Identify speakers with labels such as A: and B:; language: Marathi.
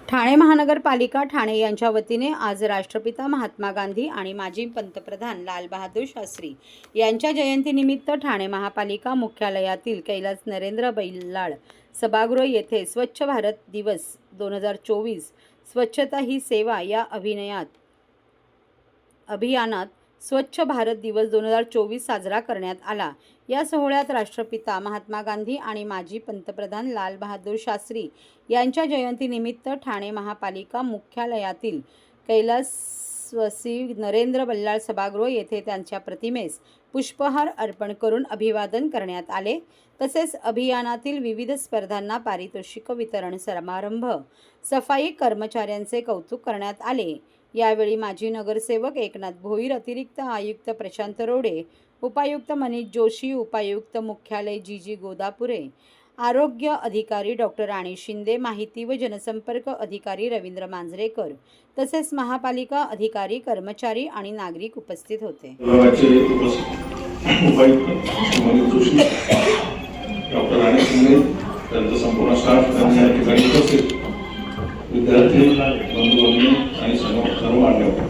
A: ठाणे महानगरपालिका ठाणे यांच्या वतीने आज राष्ट्रपिता महात्मा गांधी आणि माजी पंतप्रधान लालबहादूर शास्त्री यांच्या जयंतीनिमित्त ठाणे महापालिका मुख्यालयातील कैलास नरेंद्र बल्लाळ सभागृह येथे स्वच्छ भारत दिवस 2024 स्वच्छता ही सेवा या अभियानात स्वच्छ भारत दिवस 2024 साजरा करण्यात आला। या सोहळ्यात राष्ट्रपिता महात्मा गांधी आणि माजी पंतप्रधान लालबहादूर शास्त्री यांच्या जयंतीनिमित्त ठाणे महापालिका मुख्यालयातील कैलासवासी नरेंद्र बल्लाळ सभागृह येथे त्यांच्या प्रतिमेस पुष्पहार अर्पण करून अभिवादन करण्यात आले। तसेच अभियानातील विविध स्पर्धांना पारितोषिक वितरण समारंभ, सफाई कर्मचाऱ्यांचे कौतुक करण्यात आले। यावेळी माजी नगरसेवक एकनाथ भोईर, अतिरिक्त आयुक्त प्रशांत रोडे, उपायुक्त मनीष जोशी, उपायुक्त मुख्यालय जी गोदापुरे, आरोग्य अधिकारी डॉक्टर राणी शिंदे, माहिती व जनसंपर्क अधिकारी रवींद्र मांजरेकर तसेच महापालिका अधिकारी, कर्मचारी आणि नागरिक उपस्थित होते।
B: डॉक्टर राणी शिंदे त्यांचा संपूर्ण स्टाफ त्यांच्या ठिकाणी उपस्थित विद्यार्थी बंधू भगिनी आणि सर्व मान्यवर